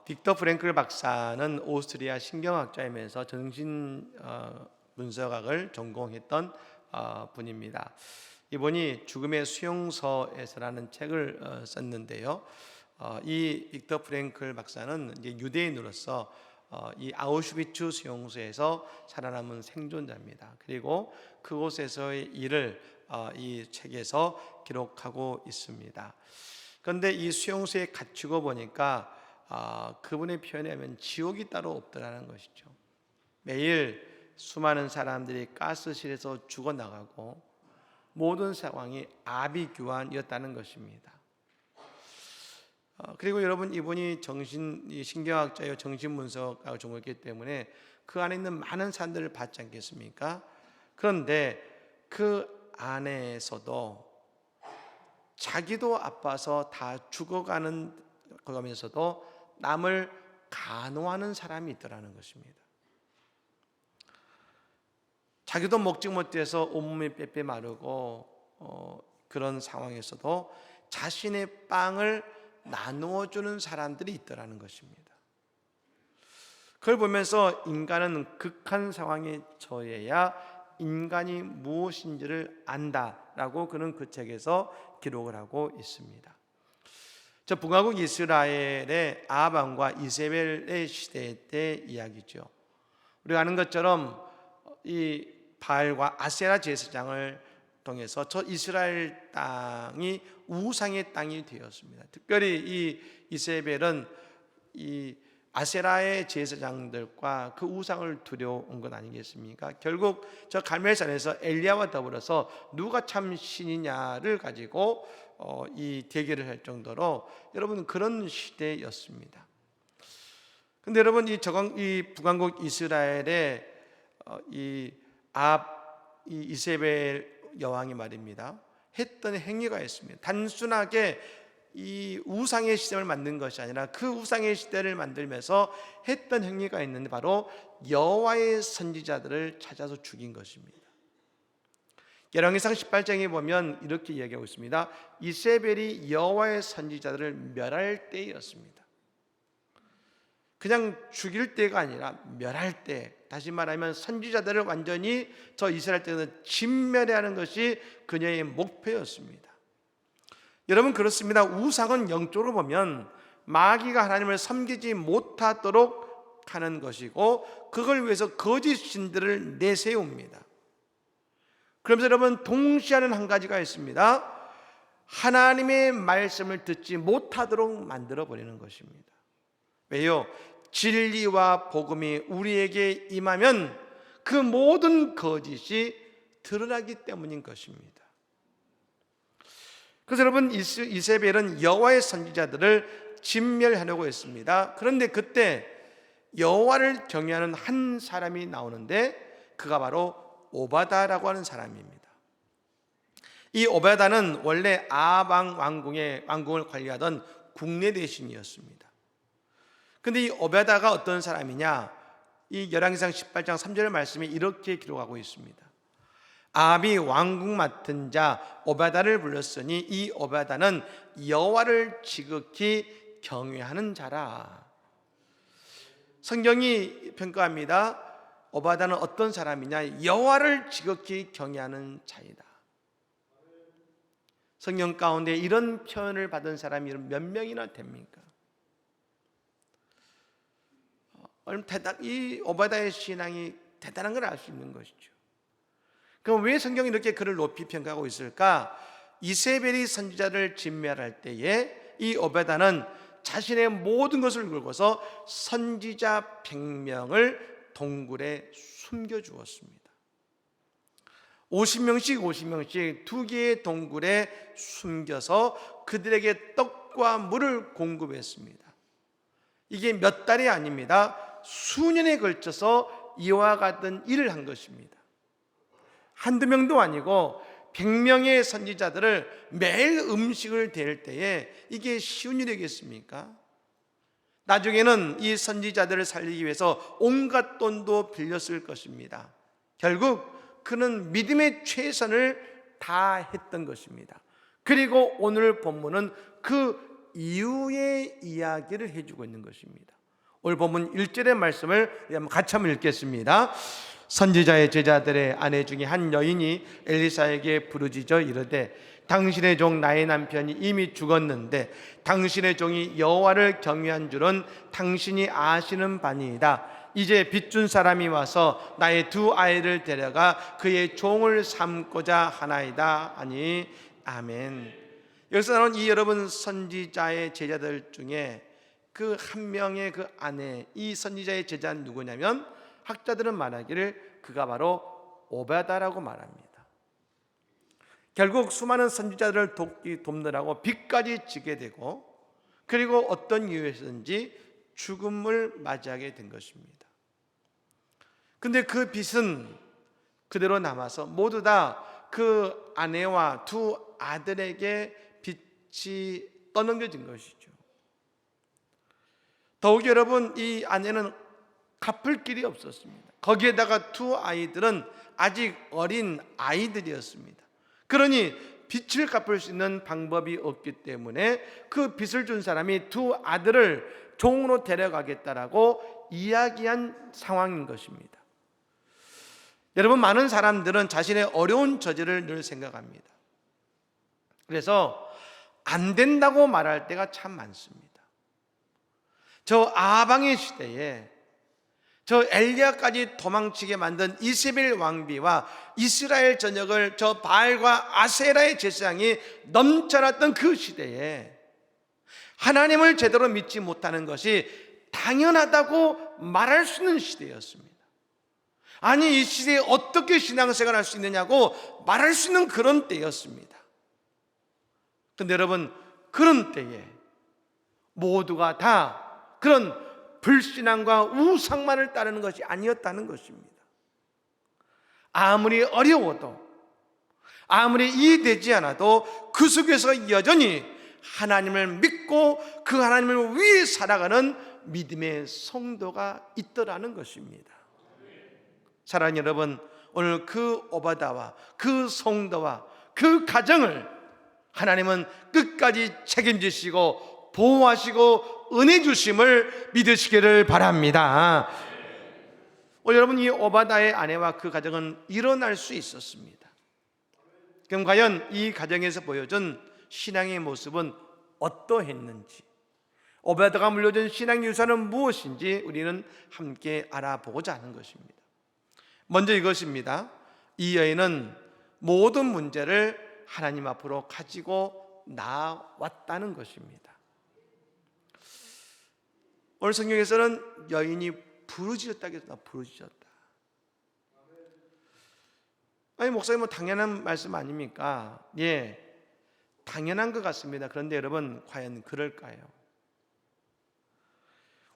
빅터 프랭클 박사는 오스트리아 신경학자이면서 정신 분석학을 전공했던 분입니다. 이분이 죽음의 수용소에서라는 책을 썼는데요. 이 빅터 프랭클 박사는 이제 유대인으로서 이 아우슈비츠 수용소에서 살아남은 생존자입니다. 그리고 그곳에서의 일을 이 책에서 기록하고 있습니다. 그런데 이 수용소에 갇히고 보니까 그분의 표현에 하면 지옥이 따로 없더라는 것이죠. 매일 수많은 사람들이 가스실에서 죽어나가고 모든 상황이 아비규환이었다는 것입니다. 그리고 여러분, 이분이 신경학자요 정신분석학을 전공했기 때문에 그 안에 있는 많은 사람들을 봤지 않겠습니까? 그런데 그 안에서도 자기도 아파서 다 죽어가는 거면서도 남을 간호하는 사람이 있더라는 것입니다. 자기도 먹지 못해서 온몸이 빼빼 마르고 그런 상황에서도 자신의 빵을 나누어 주는 사람들이 있더라는 것입니다. 그걸 보면서 인간은 극한 상황에 처해야 인간이 무엇인지를 안다라고 그는 그 책에서 기록을 하고 있습니다. 저 북왕국 이스라엘의 아합왕과 이세벨의 시대 때 이야기죠. 우리가 아는 것처럼 이 바알과 아세라 제사장을 통해서 저 이스라엘 땅이 우상의 땅이 되었습니다. 특별히 이 이세벨은 이 아세라의 제사장들과 그 우상을 두려워온 것 아니겠습니까? 결국 저 갈멜산에서 엘리야와 더불어서 누가 참 신이냐를 가지고 이 대결을 할 정도로 여러분 그런 시대였습니다. 근데 여러분 이 북왕국 이스라엘의 이 이세벨 여왕이 말입니다, 했던 행위가 있습니다. 단순하게 이 우상의 시대를 만든 것이 아니라 그 우상의 시대를 만들면서 했던 행위가 있는데 바로 여호와의 선지자들을 찾아서 죽인 것입니다. 열왕기상 18장에 보면 이렇게 이야기하고 있습니다. 이세벨이 여호와의 선지자들을 멸할 때였습니다. 그냥 죽일 때가 아니라 멸할 때, 다시 말하면 선지자들을 완전히 저 이스라엘 때는 진멸해야 하는 것이 그녀의 목표였습니다. 여러분 그렇습니다. 우상은 영적으로 보면 마귀가 하나님을 섬기지 못하도록 하는 것이고 그걸 위해서 거짓 신들을 내세웁니다. 그러면서 여러분 동시에 하는 한 가지가 있습니다. 하나님의 말씀을 듣지 못하도록 만들어버리는 것입니다. 왜요? 진리와 복음이 우리에게 임하면 그 모든 거짓이 드러나기 때문인 것입니다. 그래서 여러분 이세벨은 여호와의 선지자들을 진멸하려고 했습니다. 그런데 그때 여호와를 경외하는 한 사람이 나오는데 그가 바로 오바다라고 하는 사람입니다. 이 오바다는 원래 아합 왕궁을 관리하던 국내 대신이었습니다. 그런데 이 오바다가 어떤 사람이냐? 이 열왕기상 18장 3절 말씀이 이렇게 기록하고 있습니다. 아합이 왕궁 맡은 자 오바다를 불렀으니 이 오바다는 여호와를 지극히 경외하는 자라. 성경이 평가합니다. 오바다는 어떤 사람이냐? 여호와를 지극히 경외하는 자이다. 성경 가운데 이런 표현을 받은 사람이 몇 명이나 됩니까? 이 오바다의 신앙이 대단한 걸 알 수 있는 것이죠. 그럼 왜 성경이 이렇게 그를 높이 평가하고 있을까? 이세벨이 선지자를 진멸할 때에 이 오바다는 자신의 모든 것을 걸고서 선지자 100명을 동굴에 숨겨주었습니다. 50명씩 두 개의 동굴에 숨겨서 그들에게 떡과 물을 공급했습니다. 이게 몇 달이 아닙니다. 수년에 걸쳐서 이와 같은 일을 한 것입니다. 한두 명도 아니고 100명의 선지자들을 매일 음식을 댈 때에 이게 쉬운 일이겠습니까? 나중에는 이 선지자들을 살리기 위해서 온갖 돈도 빌렸을 것입니다. 결국 그는 믿음의 최선을 다했던 것입니다. 그리고 오늘 본문은 그 이후의 이야기를 해주고 있는 것입니다. 오늘 본문 1절의 말씀을 같이 한번 읽겠습니다. 선지자의 제자들의 아내 중에 한 여인이 엘리사에게 부르짖어 이르되 당신의 종 나의 남편이 이미 죽었는데 당신의 종이 여호와를 경외한 줄은 당신이 아시는 바니이다. 이제 빚준 사람이 와서 나의 두 아이를 데려가 그의 종을 삼고자 하나이다 하니 아멘. 여기서 나온 이 여러분 선지자의 제자들 중에 그 한 명의 그 아내, 이 선지자의 제자는 누구냐면 학자들은 말하기를 그가 바로 오바다라고 말합니다. 결국 수많은 선지자들을 돕느라고 빚까지 지게 되고 그리고 어떤 이유에서든지 죽음을 맞이하게 된 것입니다. 근데 그 빚은 그대로 남아서 모두 다 그 아내와 두 아들에게 빚이 떠넘겨진 것이죠. 더욱 여러분, 이 아내는 갚을 길이 없었습니다. 거기에다가 두 아이들은 아직 어린 아이들이었습니다. 그러니 빚을 갚을 수 있는 방법이 없기 때문에 그 빚을 준 사람이 두 아들을 종으로 데려가겠다라고 이야기한 상황인 것입니다. 여러분, 많은 사람들은 자신의 어려운 처지를 늘 생각합니다. 그래서 안 된다고 말할 때가 참 많습니다. 저 아방의 시대에 저 엘리야까지 도망치게 만든 이세벨 왕비와 이스라엘 전역을 저 바알과 아세라의 제사장이 넘쳐났던 그 시대에 하나님을 제대로 믿지 못하는 것이 당연하다고 말할 수 있는 시대였습니다. 아니, 이 시대에 어떻게 신앙생활을 할 수 있느냐고 말할 수 있는 그런 때였습니다. 그런데 여러분, 그런 때에 모두가 다 그런 불신앙과 우상만을 따르는 것이 아니었다는 것입니다. 아무리 어려워도, 아무리 이해되지 않아도 그 속에서 여전히 하나님을 믿고 그 하나님을 위해 살아가는 믿음의 성도가 있더라는 것입니다. 사랑하는 여러분, 오늘 그 오바다와 그 성도와 그 가정을 하나님은 끝까지 책임지시고 보호하시고 은혜 주심을 믿으시기를 바랍니다. 오늘 여러분, 이 오바다의 아내와 그 가정은 일어날 수 있었습니다. 그럼 과연 이 가정에서 보여준 신앙의 모습은 어떠했는지, 오바다가 물려준 신앙 유산은 무엇인지 우리는 함께 알아보고자 하는 것입니다. 먼저 이것입니다. 이 여인은 모든 문제를 하나님 앞으로 가지고 나왔다는 것입니다. 오늘 성경에서는 여인이 부르짖었다고 했습니다. 부르짖었다. 아니, 목사님, 뭐 당연한 말씀 아닙니까? 예, 당연한 것 같습니다. 그런데 여러분, 과연 그럴까요?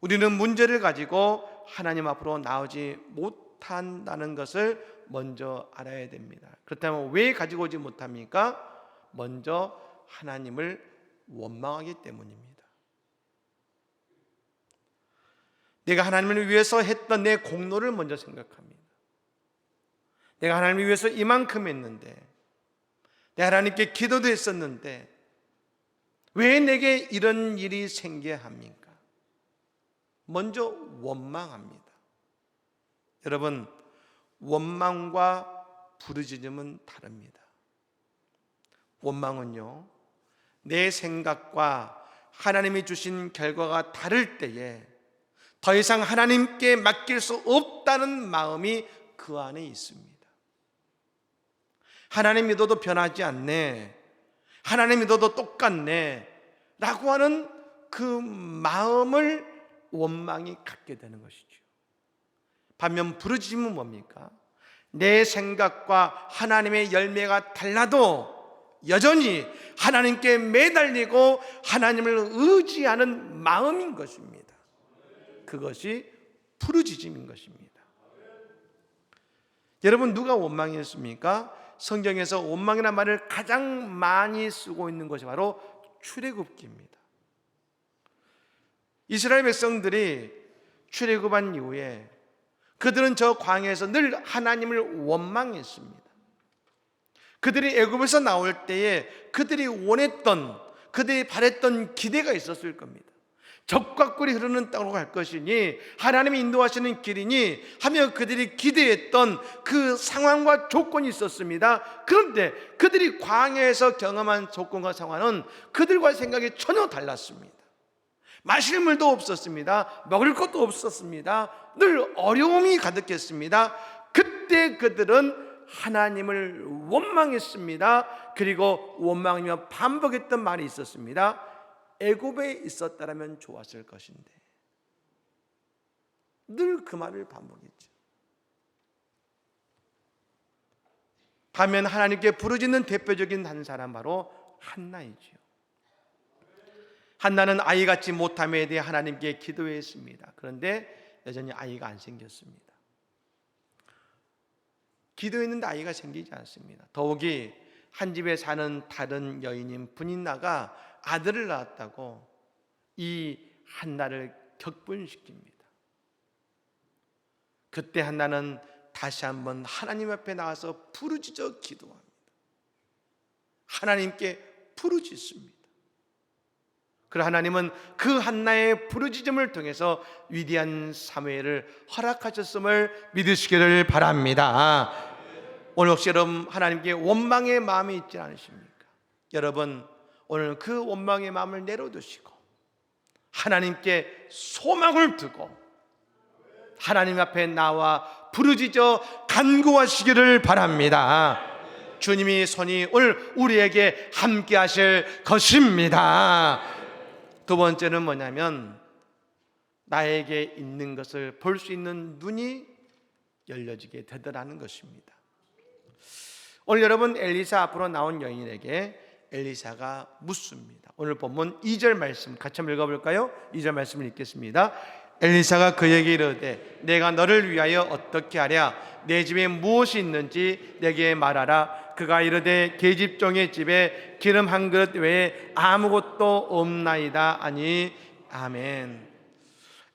우리는 문제를 가지고 하나님 앞으로 나오지 못한다는 것을 먼저 알아야 됩니다. 그렇다면 왜 가지고 오지 못합니까? 먼저 하나님을 원망하기 때문입니다. 내가 하나님을 위해서 했던 내 공로를 먼저 생각합니다. 내가 하나님을 위해서 이만큼 했는데, 내가 하나님께 기도도 했었는데 왜 내게 이런 일이 생겨야 합니까? 먼저 원망합니다. 여러분, 원망과 부르짖음은 다릅니다. 원망은요, 내 생각과 하나님이 주신 결과가 다를 때에 더 이상 하나님께 맡길 수 없다는 마음이 그 안에 있습니다. 하나님 믿어도 변하지 않네, 하나님 믿어도 똑같네 라고 하는 그 마음을 원망이 갖게 되는 것이죠. 반면 부르짖음은 뭡니까? 내 생각과 하나님의 열매가 달라도 여전히 하나님께 매달리고 하나님을 의지하는 마음인 것입니다. 그것이 부르짖음인 것입니다. 여러분, 누가 원망했습니까? 성경에서 원망이라는 말을 가장 많이 쓰고 있는 것이 바로 출애굽기입니다. 이스라엘 백성들이 출애굽한 이후에 그들은 저 광야에서 늘 하나님을 원망했습니다. 그들이 애굽에서 나올 때에 그들이 원했던 그들이 바랬던 기대가 있었을 겁니다. 적과 꿀이 흐르는 땅으로 갈 것이니 하나님이 인도하시는 길이니 하며 그들이 기대했던 그 상황과 조건이 있었습니다. 그런데 그들이 광야에서 경험한 조건과 상황은 그들과의 생각이 전혀 달랐습니다. 마실 물도 없었습니다. 먹을 것도 없었습니다. 늘 어려움이 가득했습니다. 그때 그들은 하나님을 원망했습니다. 그리고 원망하며 반복했던 말이 있었습니다. 애굽에 있었다라면 좋았을 것인데. 늘 그 말을 반복했죠. 가면 하나님께 부르짖는 대표적인 한 사람 바로 한나이지요. 한나는 아이 갖지 못함에 대해 하나님께 기도했습니다. 그런데 여전히 아이가 안 생겼습니다. 기도했는데 아이가 생기지 않습니다. 더욱이 한 집에 사는 다른 여인인 분인나가 아들을 낳았다고 이 한나를 격분시킵니다. 그때 한나는 다시 한번 하나님 앞에 나와서 부르짖어 기도합니다. 하나님께 부르짖습니다. 그러나 하나님은 그 한나의 부르짖음을 통해서 위대한 사무엘을 허락하셨음을 믿으시기를 바랍니다. 오늘 혹시 여러분 하나님께 원망의 마음이 있지 않으십니까? 여러분 오늘 그 원망의 마음을 내려두시고 하나님께 소망을 두고 하나님 앞에 나와 부르짖어 간구하시기를 바랍니다. 주님이 손이 오늘 우리에게 함께 하실 것입니다. 두 번째는 뭐냐면 나에게 있는 것을 볼 수 있는 눈이 열려지게 되더라는 것입니다. 오늘 여러분 엘리사 앞으로 나온 여인에게 엘리사가 묻습니다. 오늘 본문 2절 말씀 같이 한번 읽어볼까요? 2절 말씀을 읽겠습니다. 엘리사가 그에게 이르되 내가 너를 위하여 어떻게 하랴? 내 집에 무엇이 있는지 내게 말하라. 그가 이르되 계집종의 집에 기름 한 그릇 외에 아무것도 없나이다 하니 아멘.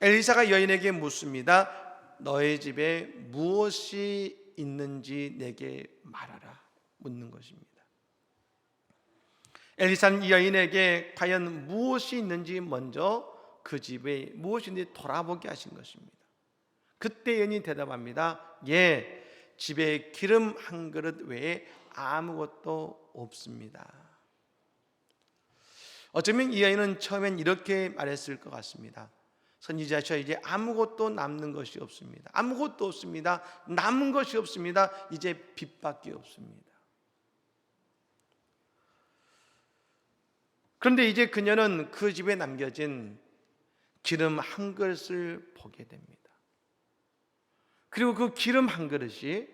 엘리사가 여인에게 묻습니다. 너의 집에 무엇이 있는지 내게 말하라. 묻는 것입니다. 엘리사는 이 여인에게 과연 무엇이 있는지 먼저 그 집에 무엇이 있는지 돌아보게 하신 것입니다. 그때 여인이 대답합니다. 예, 집에 기름 한 그릇 외에 아무것도 없습니다. 어쩌면 이 여인은 처음엔 이렇게 말했을 것 같습니다. 선지자셔 이제 아무것도 남는 것이 없습니다. 아무것도 없습니다. 남은 것이 없습니다. 이제 빚밖에 없습니다. 그런데 이제 그녀는 그 집에 남겨진 기름 한 그릇을 보게 됩니다. 그리고 그 기름 한 그릇이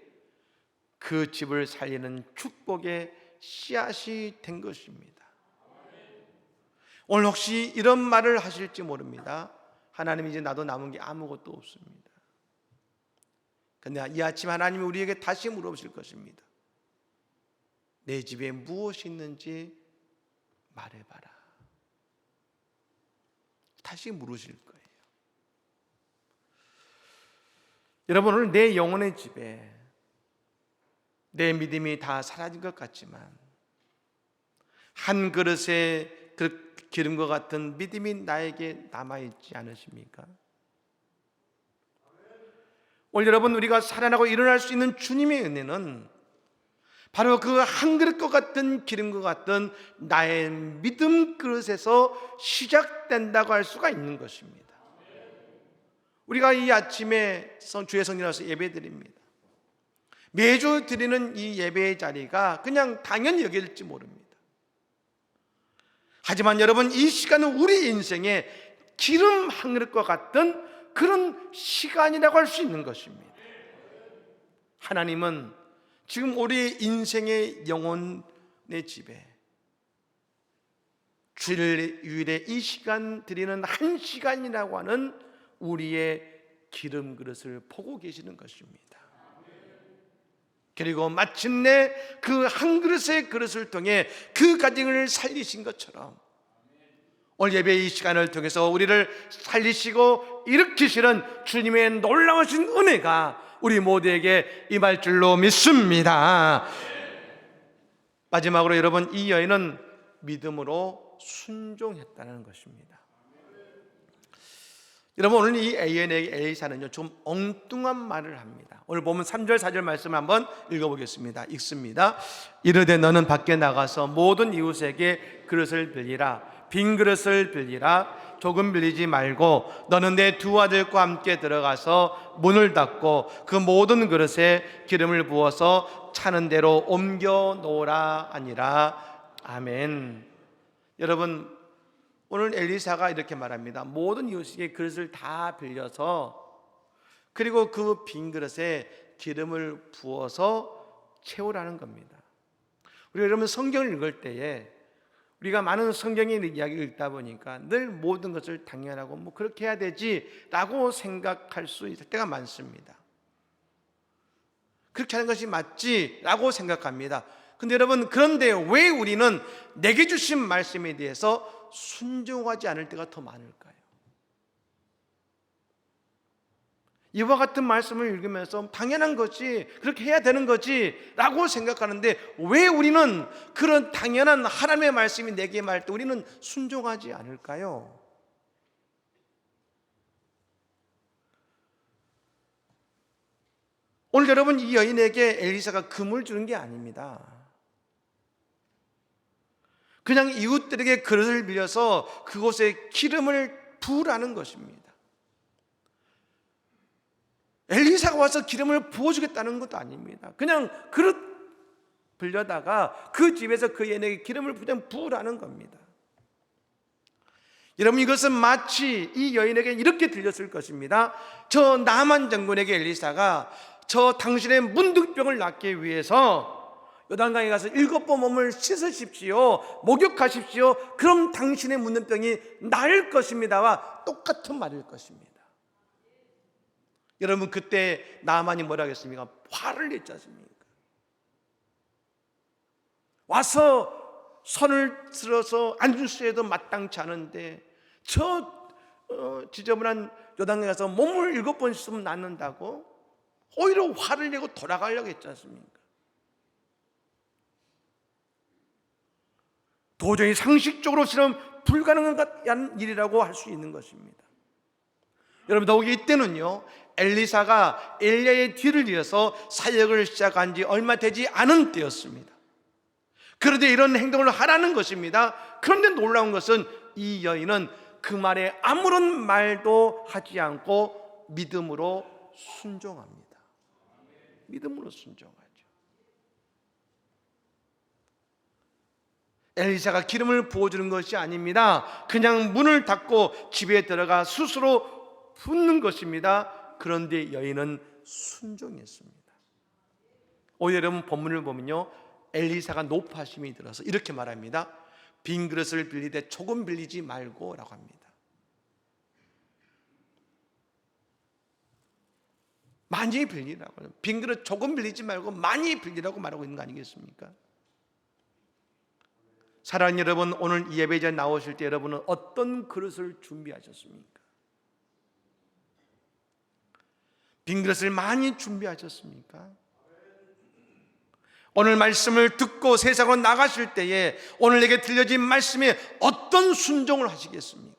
그 집을 살리는 축복의 씨앗이 된 것입니다. 오늘 혹시 이런 말을 하실지 모릅니다. 하나님 이제 나도 남은 게 아무것도 없습니다. 그런데 이 아침 하나님이 우리에게 다시 물어보실 것입니다. 내 집에 무엇이 있는지 말해봐라. 다시 물으실 거예요. 여러분 오늘 내 영혼의 집에 내 믿음이 다 사라진 것 같지만 한 그릇의 그 기름과 같은 믿음이 나에게 남아있지 않으십니까? 오늘 여러분 우리가 살아나고 일어날 수 있는 주님의 은혜는 바로 그 한 그릇과 같은 기름과 같은 나의 믿음 그릇에서 시작된다고 할 수가 있는 것입니다. 우리가 이 아침에 주의 성전에 와서 예배드립니다. 매주 드리는 이 예배의 자리가 그냥 당연히 여길지 모릅니다. 하지만 여러분 이 시간은 우리 인생의 기름 한 그릇과 같은 그런 시간이라고 할 수 있는 것입니다. 하나님은 지금 우리 인생의 영혼의 집에 주일에 이 시간 드리는 한 시간이라고 하는 우리의 기름 그릇을 보고 계시는 것입니다. 그리고 마침내 그 한 그릇의 그릇을 통해 그 가정을 살리신 것처럼 오늘 예배 이 시간을 통해서 우리를 살리시고 일으키시는 주님의 놀라우신 은혜가 우리 모두에게 임할 줄로 믿습니다. 마지막으로 여러분 이 여인은 믿음으로 순종했다는 것입니다. 여러분, 오늘 이 엘리사는요 좀 엉뚱한 말을 합니다. 오늘 보면 3절 4절 말씀을 한번 읽어보겠습니다. 읽습니다. 이르되 너는 밖에 나가서 모든 이웃에게 그릇을 빌리라. 빈 그릇을 빌리라. 조금 빌리지 말고 너는 내 두 아들과 함께 들어가서 문을 닫고 그 모든 그릇에 기름을 부어서 차는 대로 옮겨 놓으라 하니라. 아멘. 여러분, 오늘 엘리사가 이렇게 말합니다. 모든 이웃에게 그릇을 다 빌려서 그리고 그 빈 그릇에 기름을 부어서 채우라는 겁니다. 우리 여러분 성경을 읽을 때에 우리가 많은 성경의 이야기를 읽다 보니까 늘 모든 것을 당연하고 뭐 그렇게 해야 되지라고 생각할 수 있을 때가 많습니다. 그렇게 하는 것이 맞지라고 생각합니다. 근데 여러분, 그런데 왜 우리는 내게 주신 말씀에 대해서 순종하지 않을 때가 더 많을까요? 이와 같은 말씀을 읽으면서 당연한 거지, 그렇게 해야 되는 거지 라고 생각하는데 왜 우리는 그런 당연한 하나님의 말씀이 내게 말할 때 우리는 순종하지 않을까요? 오늘 여러분, 이 여인에게 엘리사가 금을 주는 게 아닙니다. 그냥 이웃들에게 그릇을 빌려서 그곳에 기름을 부으라는 것입니다. 엘리사가 와서 기름을 부어주겠다는 것도 아닙니다. 그냥 그릇 빌려다가 그 집에서 그 여인에게 기름을 부으라는 겁니다. 여러분, 이것은 마치 이 여인에게 이렇게 들렸을 것입니다. 저 나만 장군에게 엘리사가 저 당신의 문득병을 낫기 위해서 요단강에 가서 7번 몸을 씻으십시오, 목욕하십시오, 그럼 당신의 문득병이 나을 것입니다와 똑같은 말일 것입니다. 여러분, 그때 나만이 뭐라 하겠습니까? 화를 냈지 않습니까? 와서 손을 들어서 안수에도 마땅치 않은데 저 지저분한 요단강에 가서 몸을 7번 씻으면 낫는다고 오히려 화를 내고 돌아가려고 했지 않습니까? 도저히 상식적으로는 불가능한 일이라고 할 수 있는 것입니다. 여러분, 더욱이 이때는요 엘리사가 엘리야의 뒤를 이어서 사역을 시작한 지 얼마 되지 않은 때였습니다. 그런데 이런 행동을 하라는 것입니다. 그런데 놀라운 것은 이 여인은 그 말에 아무런 말도 하지 않고 믿음으로 순종합니다. 믿음으로 순종하죠. 엘리사가 기름을 부어주는 것이 아닙니다. 그냥 문을 닫고 집에 들어가 스스로 붓는 것입니다. 그런데 여인은 순종했습니다. 오늘 여러분 본문을 보면요 엘리사가 높아심이 들어서 이렇게 말합니다. 빈 그릇을 빌리되 조금 빌리지 말고 라고 합니다. 많이 빌리라고, 빈 그릇 조금 빌리지 말고 많이 빌리라고 말하고 있는 거 아니겠습니까? 사랑하는 여러분, 오늘 이 예배자에 나오실 때 여러분은 어떤 그릇을 준비하셨습니까? 빈 그릇을 많이 준비하셨습니까? 오늘 말씀을 듣고 세상으로 나가실 때에 오늘 내게 들려진 말씀에 어떤 순종을 하시겠습니까?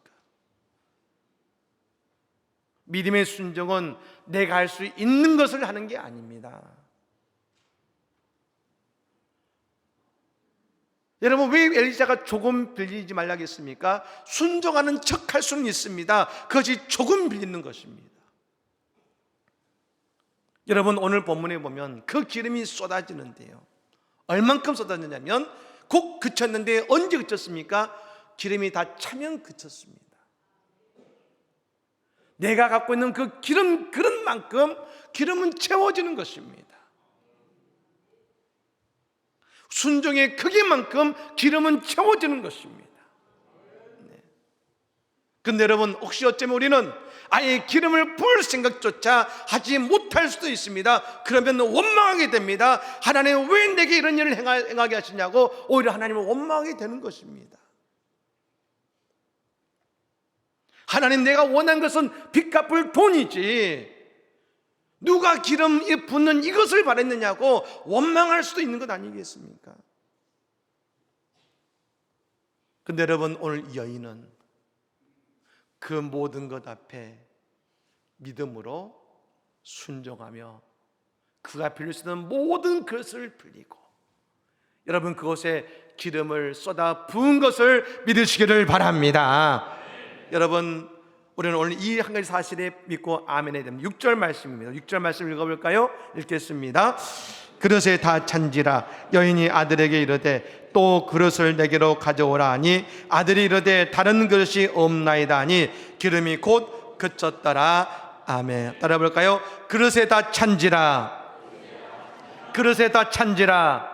믿음의 순종은 내가 할 수 있는 것을 하는 게 아닙니다. 여러분, 왜 엘리사가 조금 빌리지 말라고 했습니까? 순종하는 척 할 수는 있습니다. 그것이 조금 빌리는 것입니다. 여러분, 오늘 본문에 보면 그 기름이 쏟아지는데요 얼만큼 쏟아지냐면 곧 그쳤는데 언제 그쳤습니까? 기름이 다 차면 그쳤습니다. 내가 갖고 있는 그 기름 그릇만큼 기름은 채워지는 것입니다. 순종의 크기만큼 기름은 채워지는 것입니다. 그런데 여러분, 혹시 어쩌면 우리는 아예 기름을 부을 생각조차 하지 못할 수도 있습니다. 그러면 원망하게 됩니다. 하나님 왜 내게 이런 일을 행하게 하시냐고 오히려 하나님을 원망하게 되는 것입니다. 하나님, 내가 원한 것은 빚 갚을 돈이지 누가 기름 붓는 이것을 바랬느냐고 원망할 수도 있는 것 아니겠습니까? 근데 여러분, 오늘 이 여인은 그 모든 것 앞에 믿음으로 순종하며 그가 빌릴 수 있는 모든 것을 빌리고, 여러분 그곳에 기름을 쏟아 부은 것을 믿으시기를 바랍니다. 여러분, 우리는 오늘 이 한 가지 사실에 믿고 아멘해야 됩니다. 6절 말씀입니다. 6절 말씀 읽어볼까요? 읽겠습니다. 그릇에 다 찬지라. 여인이 아들에게 이르되 또 그릇을 내게로 가져오라 하니 아들이 이르되 다른 그릇이 없나이다 하니 기름이 곧 그쳤더라. 아멘. 따라 볼까요? 그릇에 다 찬지라. 그릇에 다 찬지라.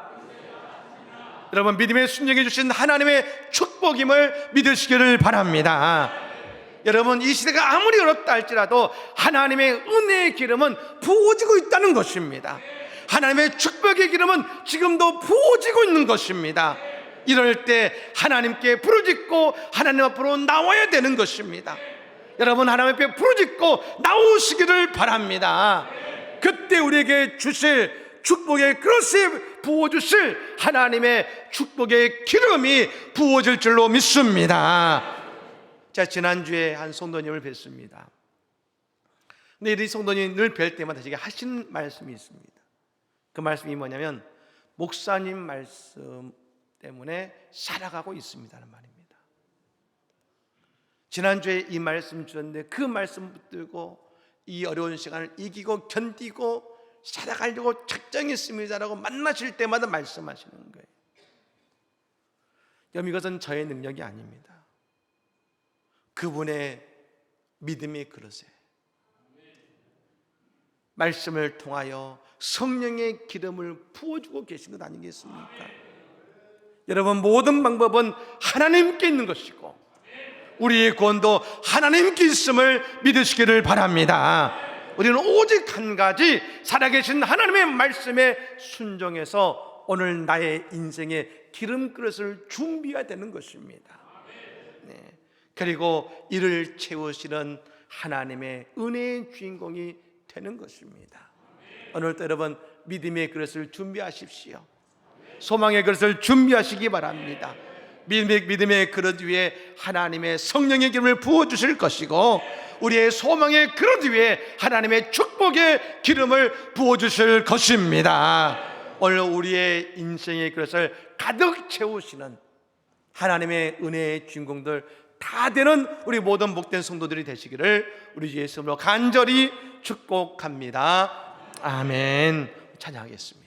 여러분, 믿음에 순종해 주신 하나님의 축복임을 믿으시기를 바랍니다. 여러분, 이 시대가 아무리 어렵다 할지라도 하나님의 은혜의 기름은 부어지고 있다는 것입니다. 하나님의 축복의 기름은 지금도 부어지고 있는 것입니다. 이럴 때 하나님께 부르짖고 하나님 앞으로 나와야 되는 것입니다. 여러분, 하나님 앞에 부르짖고 나오시기를 바랍니다. 그때 우리에게 주실 축복의 그릇에 부어주실 하나님의 축복의 기름이 부어질 줄로 믿습니다. 제가 지난주에 한 성도님을 뵀습니다. 근데 이 성도님 늘 뵐 때마다 제가 하신 말씀이 있습니다. 그 말씀이 뭐냐면, 목사님 말씀 때문에 살아가고 있습니다는 말입니다. 지난주에 이 말씀 주셨는데 그 말씀 붙들고 이 어려운 시간을 이기고 견디고 살아가려고 작정했습니다라고 만나실 때마다 말씀하시는 거예요. 여러분, 이것은 저의 능력이 아닙니다. 그분의 믿음의 그릇에 말씀을 통하여 성령의 기름을 부어주고 계신 것 아니겠습니까? 여러분, 모든 방법은 하나님께 있는 것이고 우리의 구원도 하나님께 있음을 믿으시기를 바랍니다. 우리는 오직 한 가지, 살아계신 하나님의 말씀에 순종해서 오늘 나의 인생의 기름 그릇을 준비해야 되는 것입니다. 네. 그리고 이를 채우시는 하나님의 은혜의 주인공이 되는 것입니다. 오늘도 여러분, 믿음의 그릇을 준비하십시오. 소망의 그릇을 준비하시기 바랍니다. 믿음의 그릇 위에 하나님의 성령의 기름을 부어주실 것이고 우리의 소망의 그릇 위에 하나님의 축복의 기름을 부어주실 것입니다. 오늘 우리의 인생의 그릇을 가득 채우시는 하나님의 은혜의 주인공들 다 되는 우리 모든 복된 성도들이 되시기를 우리 주 예수님으로 간절히 축복합니다. 아멘. 찬양하겠습니다.